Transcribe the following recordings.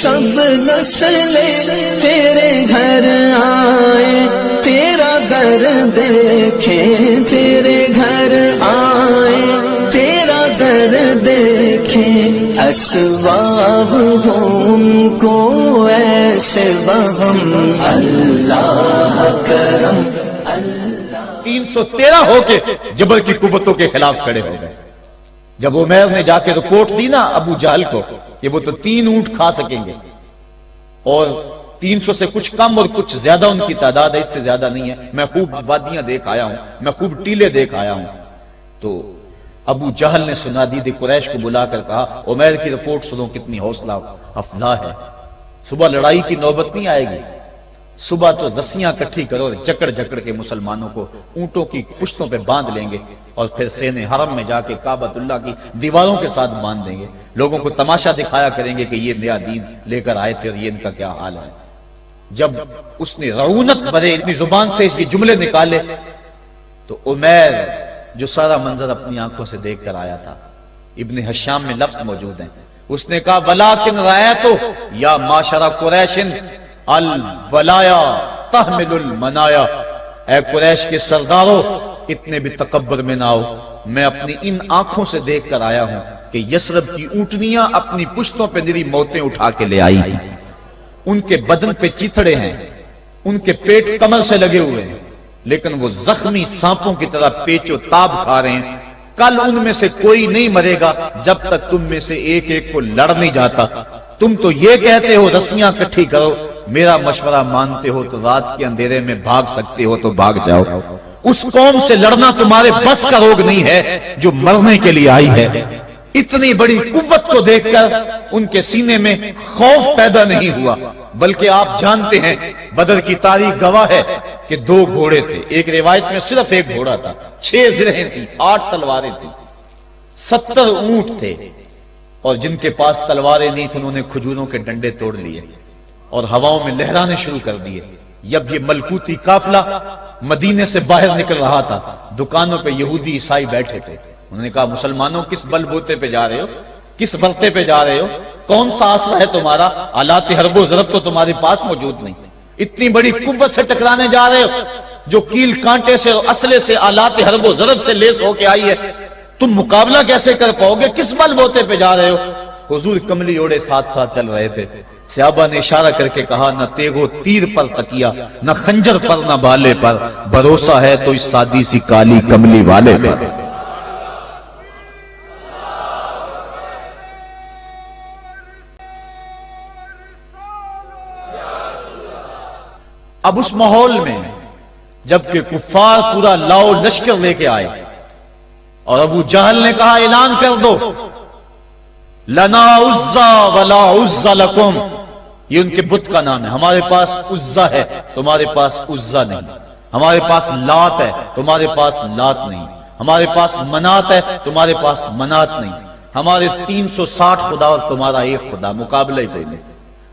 سب نسلیں تیرے گھر آئیں، تیرا گھر دیکھیں، تیرے گھر آئیں، تیرا گھر دیکھیں، اسباب ہوں ان کو ایسے وہم، اللہ کرم۔ 313 ہو کے جبل کی قوتوں کے خلاف کھڑے ہو گئے۔ جب عمیر نے جا کے رپورٹ دی نا ابو جہل کو کہ وہ تو 3 اونٹ کھا سکیں گے، اور 300 سے کچھ کم اور کچھ زیادہ ان کی تعداد ہے، اس سے زیادہ نہیں ہے، میں خوب وادیاں دیکھ آیا ہوں، میں خوب ٹیلے دیکھ آیا ہوں، تو ابو جہل نے سنادید قریش کو بلا کر کہا عمیر کی رپورٹ سنو، کتنی حوصلہ افزا ہے، صبح لڑائی کی نوبت نہیں آئے گی، صبح تو رسیاں کٹھی کرو اور جکڑ جکڑ کے مسلمانوں کو اونٹوں کی پشتوں پہ باندھ لیں گے، اور پھر سینے حرم میں جا کے کعبۃ اللہ کی دیواروں کے ساتھ باندھ دیں گے، لوگوں کو تماشا دکھایا کریں گے کہ یہ نیا دین لے کر آئے تھے اور یہ ان کا کیا حال ہے۔ جب اس نے رعونت بھرے اپنی زبان سے یہ جملے نکالے تو عمیر جو سارا منظر اپنی آنکھوں سے دیکھ کر آیا تھا، ابن حشام میں لفظ موجود ہیں، اس نے کہا وَلَٰكِنْ رَأَيْتُ یا معشر قریش البلایا تحمل المنایا، اے قریش کے سرداروں اتنے بھی تکبر میں نہ آؤ، میں اپنی ان آنکھوں سے دیکھ کر آیا ہوں کہ یثرب کی اونٹنیاں اپنی پشتوں پہ نری موتیں اٹھا کے لے آئی، ان کے بدن پہ چیتھڑے ہیں، ان کے پیٹ کمر سے لگے ہوئے ہیں، لیکن وہ زخمی سانپوں کی طرح پیچ و تاب کھا رہے ہیں، کل ان میں سے کوئی نہیں مرے گا جب تک تم میں سے ایک ایک کو لڑ نہیں جاتا، تم تو یہ کہتے ہو رسیاں کٹھی کرو، میرا مشورہ مانتے ہو تو رات کے اندھیرے میں بھاگ سکتے ہو تو بھاگ جاؤ، اس قوم سے لڑنا تمہارے بس کا روگ نہیں ہے جو مرنے کے لیے آئی ہے۔ اتنی بڑی قوت کو دیکھ کر ان کے سینے میں خوف پیدا نہیں ہوا، بلکہ آپ جانتے ہیں بدر کی تاریخ گواہ ہے کہ 2 گھوڑے تھے، ایک روایت میں صرف ایک گھوڑا تھا، 6 زرہیں تھی، 8 تلواریں تھیں، 70 اونٹ تھے، اور جن کے پاس تلواریں نہیں تھیں انہوں نے کھجوروں کے ڈنڈے توڑ لیے اور ہواؤں میں لہرانے شروع کر دیے۔ جب یہ ملکوتی قافلہ مدینے سے باہر نکل رہا تھا، دکانوں پہ یہودی عیسائی بیٹھے تھے، انہوں نے کہا مسلمانوں کس بل بوتے پہ جا رہے ہو، کس برتے پہ جا رہے ہو، کون سا آسرا ہے تمہارا، آلات حرب و ضرب تو تمہارے پاس موجود نہیں، اتنی بڑی قوت سے ٹکرانے جا رہے ہو جو کیل کانٹے سے اور اسلحے سے آلات حرب و ضرب سے لیس ہو کے آئی ہے، تم مقابلہ کیسے کر پاؤ گے، کس بل بوتے پہ جا رہے ہو۔ حضور کملی اوڑے ساتھ ساتھ چل رہے تھے، صحابہ نے اشارہ کر کے کہا نہ تیغ و تیر پر تکیا، نہ خنجر پر نہ بالے پر، بھروسہ ہے تو اس سادی سی کالی کملی والے پر۔ اب اس ماحول میں جبکہ کفار پورا لاؤ لشکر لے کے آئے اور ابو جہل نے کہا اعلان کر دو لنا عزا ولا عزا لکم، یہ ان کے بت کا نام ہے، ہمارے پاس عزا ہے تمہارے پاس عزا نہیں، ہمارے پاس لات ہے تمہارے پاس لات نہیں، ہمارے پاس منات ہے تمہارے پاس منات نہیں، ہمارے 360 خدا اور تمہارا ایک خدا، مقابلہ ہی کوئی نہیں۔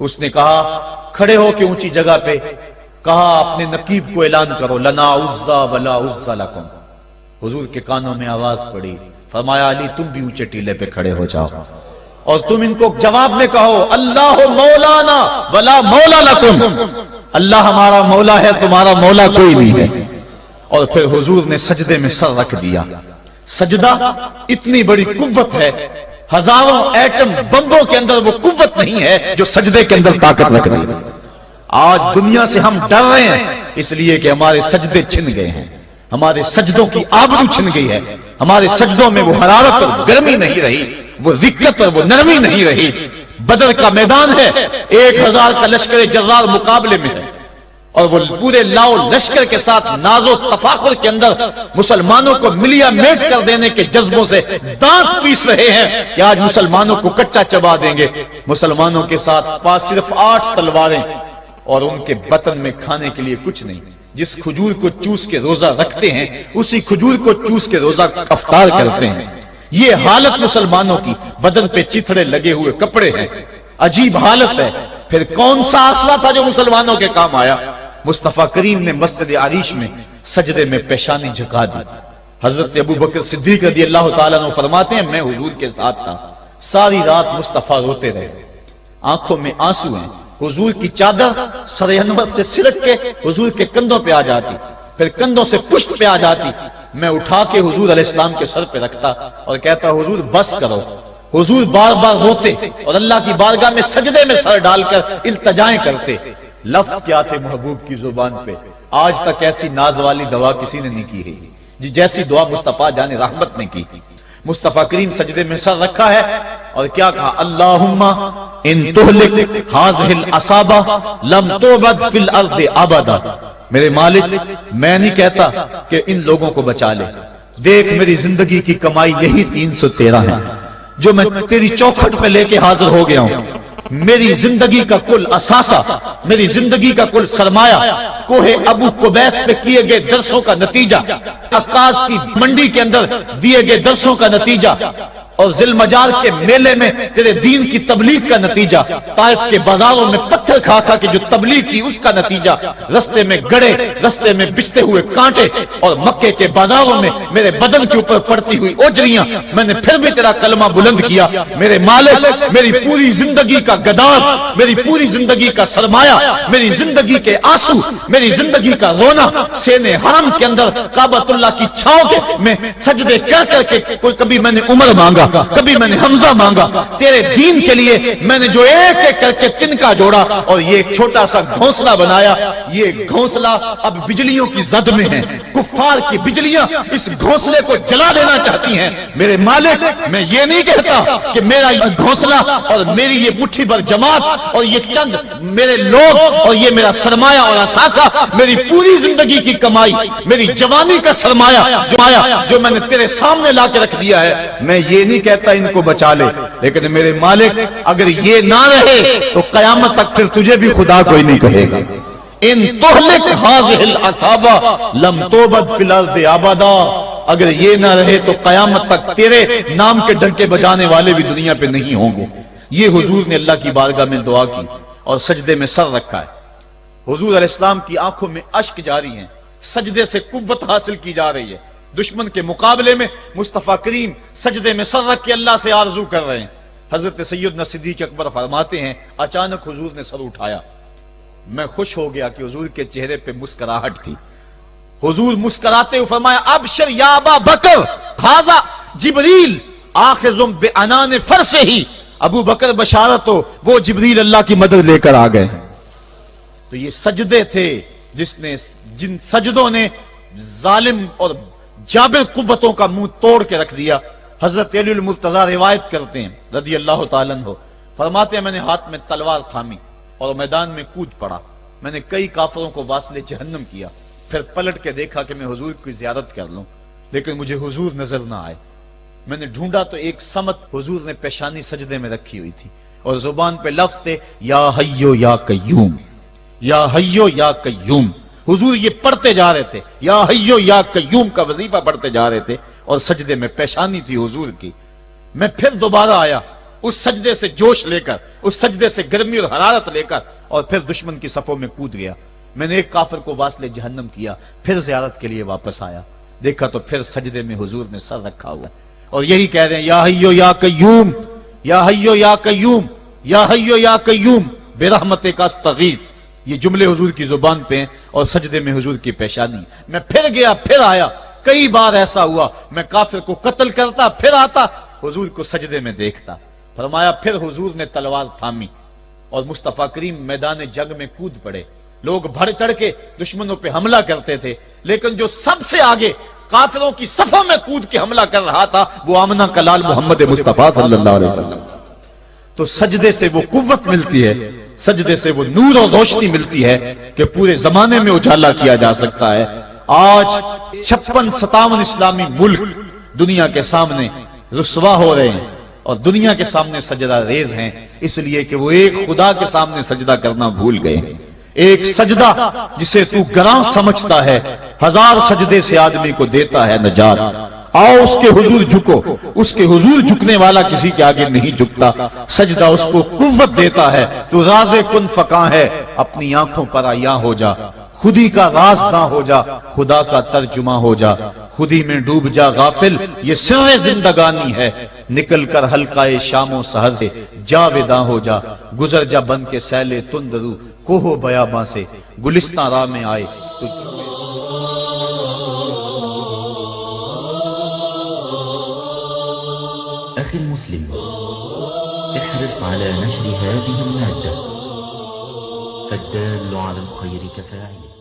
اس نے کہا کھڑے ہو کے اونچی جگہ پہ کہا اپنے نقیب کو اعلان کرو لنا عزا ولا عزا لکم۔ حضور کے کانوں میں آواز پڑی، فرمایا علی تم بھی اونچے ٹیلے پہ کھڑے ہو جاؤ اور تم ان کو جواب میں کہو اللہ مولانا ولا مولا لکم، اللہ ہمارا مولا ہے تمہارا مولا کوئی نہیں ہے۔ اور پھر حضور نے سجدے میں سر رکھ دیا۔ سجدہ اتنی بڑی قوت ہے، ہزاروں ایٹم بمبوں کے اندر وہ قوت نہیں ہے جو سجدے کے اندر طاقت رکھ دی۔ آج دنیا سے ہم ڈر رہے ہیں اس لیے کہ ہمارے سجدے چھن گئے ہیں، ہمارے سجدوں کی آبرو چھن گئی ہے، ہمارے سجدوں میں وہ حرارت اور گرمی نہیں رہی، وہ رقت اور وہ نرمی نہیں رہی۔ بدر کا میدان ہے، 1000 کا لشکر جرار مقابلے میں ہے اور وہ پورے لاؤ لشکر کے ساتھ ناز و تفاخر کے اندر مسلمانوں کو ملیا میٹ کر دینے کے جذبوں سے دانت پیس رہے ہیں کہ آج مسلمانوں کو کچا چبا دیں گے۔ مسلمانوں کے ساتھ پاس صرف 8 تلواریں اور ان کے بطن میں کھانے کے لیے کچھ نہیں، جس کھجور کو چوس کے روزہ رکھتے ہیں اسی کھجور کو چوس کے روزہ افطار کرتے ہیں۔ یہ حالت مسلمانوں کی، بدن پہ چتھڑے لگے ہوئے کپڑے ہیں، عجیب حالت ہے۔ پھر کون سا آسرا تھا جو مسلمانوں کے کام آیا؟ مصطفیٰ کریم نے مسجد عریش میں سجدے میں پیشانی جھکا دی۔ حضرت ابو بکر صدیق رضی اللہ تعالیٰ عنہ فرماتے ہیں میں حضور کے ساتھ تھا، ساری رات مصطفیٰ روتے رہے، آنکھوں میں آنسو ہیں، حضور کی چادر سر انور سے سرک کے حضور کے کندھوں پہ آ جاتی، پھر کندھوں سے پشت پہ آ جاتی، میں اٹھا کے حضور علیہ السلام کے سر پہ رکھتا اور کہتا حضور بس کرو۔ حضور بار بار روتے اور اللہ کی بارگاہ میں سجدے میں سر ڈال کر التجائیں کرتے۔ لفظ کیا تھے محبوب کی زبان پہ، آج تک ایسی ناز والی دعا کسی نے نہیں کی ہے جیسی دعا مصطفیٰ جان رحمت نے کی۔ مصطفیٰ کریم سجدے میں سر رکھا ہے اور کیا کہا، اللہم ان تہلک ہذہ العصابہ لم تعبد فی الارض ابدا۔ میرے مالک میں نہیں کہتا کہ ان لوگوں کو بچا لے، دیکھ میری زندگی کی کمائی یہی 313 ہے جو میں تیری چوکھٹ پہ لے کے حاضر ہو گیا ہوں۔ میری زندگی کا کل اثاثہ، میری زندگی کا کل سرمایہ کوہ ابو قبیس پہ کیے گئے درسوں کا نتیجہ، عکاظ کی منڈی کے اندر دیے گئے درسوں کا نتیجہ، اور ذی المجال کے میلے میں تیرے دین کی تبلیغ کا نتیجہ، طائف کے بازاروں میں پتھر کھا کھا کے جو تبلیغ کی اس کا نتیجہ، رستے میں گڑے، رستے میں بچتے ہوئے کانٹے، اور مکے کے بازاروں میں میرے بدن کے اوپر پڑتی ہوئی اوجریاں، میں نے پھر بھی تیرا کلمہ بلند کیا۔ میرے مالک میری پوری زندگی کا گداز، میری پوری زندگی کا سرمایہ، میری زندگی کے آنسو، میری زندگی کا رونا سینے حرم کے اندر کعبۃ اللہ کی چھاؤں کے میں سجدے کر کر کے، کوئی کبھی میں نے عمر مانگا، کبھی میں نے حمزہ مانگا، تیرے دین کے لیے میں نے جو ایک ایک کر کے تنکا جوڑا اور یہ ایک چھوٹا سا گھونسلہ بنایا۔ یہ گھونسلہ اب بجلیوں کی زد میں ہے، کفار کی بجلیاں اس گھونسلے کو جلا دینا چاہتی ہیں۔ میرے مالک میں یہ نہیں کہتا کہ میرا یہ گھونسلہ اور میری یہ مٹھی بھر جماعت اور یہ چند میرے لوگ اور یہ میرا سرمایہ اور اثاثہ، میری پوری زندگی کی کمائی، میری جوانی کا سرمایہ جو میں نے تیرے سامنے لا کے رکھ دیا ہے، میں یہ نہیں کہتا ان کو بچا لے، لیکن میرے مالک اگر یہ نہ رہے تو قیامت تک پھر تجھے بھی خدا کوئی نہیں کہے گا۔ ان تہلک ہذہ العصابہ لم تعبد فی الارض ابدا، اگر یہ نہ رہے تو قیامت تک تیرے نام کے ڈنکے بجانے والے بھی دنیا پہ نہیں ہوں گے۔ یہ حضور نے اللہ کی بارگاہ میں دعا کی اور سجدے میں سر رکھا ہے۔ حضور علیہ السلام کی آنکھوں میں اشک جاری ہیں، سجدے سے قوت حاصل کی جا رہی ہے۔ دشمن کے مقابلے میں مصطفیٰ کریم سجدے میں سر رکھ کے اللہ سے آرزو کر رہے ہیں۔ حضرت سیدنا صدیق اکبر فرماتے ہیں اچانک حضور نے سر اٹھایا، میں خوش ہو گیا کہ حضور کے چہرے پہ مسکراہٹ تھی۔ حضور مسکراتے ہوئے فرمایا ابشر یا ابا بکر ھذا جبریل آخذ بعنان فرسہ، ابو بکر بشارت ہو، وہ جبریل اللہ کی مدد لے کر آ گئے۔ تو یہ سجدے تھے جن سجدوں نے ظالم اور جابر قوتوں کا منہ توڑ کے رکھ دیا۔ حضرت علی المرتضی روایت کرتے ہیں رضی اللہ تعالیٰ عنہ، فرماتے ہیں میں نے ہاتھ میں تلوار تھامی اور میدان میں کود پڑا، میں نے کئی کافروں کو واصل جہنم کیا، پھر پلٹ کے دیکھا کہ میں حضور کی زیارت کر لوں، لیکن مجھے حضور نظر نہ آئے۔ میں نے ڈھونڈا تو ایک سمت حضور نے پیشانی سجدے میں رکھی ہوئی تھی اور زبان پہ لفظ تھے یا حیو یا قیوم، یا حیو یا قیوم۔ حضور یہ پڑھتے جا رہے تھے، یا حیو یا قیوم کا وظیفہ پڑھتے جا رہے تھے اور سجدے میں پیشانی تھی حضور کی۔ میں پھر دوبارہ آیا اس سجدے سے جوش لے کر، اس سجدے سے گرمی اور حرارت لے کر، اور پھر دشمن کی صفوں میں کود گیا۔ میں نے ایک کافر کو واصل جہنم کیا، پھر زیارت کے لیے واپس آیا، دیکھا تو پھر سجدے میں حضور نے سر رکھا ہوا اور یہی کہہ رہے ہیں یا حیو یا قیوم، یا حیو یا قیوم، یا حیو یا قیوم برحمتک استغیث۔ یہ جملے حضور کی زبان پہ ہیں اور سجدے میں حضور کی پیشانی۔ میں پھر گیا، پھر آیا، کئی بار ایسا ہوا میں کافر کو قتل کرتا، پھر آتا حضور کو سجدے میں دیکھتا۔ فرمایا پھر حضور نے تلوار تھامی اور مصطفیٰ کریم میدان جنگ میں کود پڑے۔ لوگ بڑھ چڑھ کے دشمنوں پہ حملہ کرتے تھے، لیکن جو سب سے آگے کافروں کی صفوں میں کود کے حملہ کر رہا تھا وہ آمنہ کا لال محمد مصطفیٰ صلی اللہ علیہ وسلم۔ تو سجدے سے وہ قوت ملتی ہے، سجدے سے وہ نور اور روشنی ملتی ہے کہ پورے زمانے میں اجالا کیا جا سکتا ہے۔ آج 56-57 اسلامی ملک دنیا کے سامنے رسوا ہو رہے ہیں اور دنیا کے سامنے سجدہ ریز ہیں، اس لیے کہ وہ ایک خدا کے سامنے سجدہ کرنا بھول گئے ہیں۔ ایک سجدہ جسے تو گراں سمجھتا ہے 1000 سجدے سے آدمی کو دیتا ہے نجات۔ آؤ اس کے حضور جھکو، اس کے حضور جھکنے والا کسی کے آگے نہیں جھکتا۔ سجدہ اس کو قوت دیتا ہے، تو راز کن فکاں ہے اپنی آنکھوں پر عیاں ہو جا، خودی کا راز نہ ہو جا، خدا کا ترجمہ ہو جا، خودی میں ڈوب جا غافل، یہ سر زندگانی ہے۔ نکل کر حلقہ شام و سحر سے جا ودا ہو جا، گزر جا بن کے سیل تندرو کوہ بیاباں سے، گلستان راہ میں آئے تو أخي المسلم، احرص على نشر هذه المادة، فالدال على الخير كفاعله.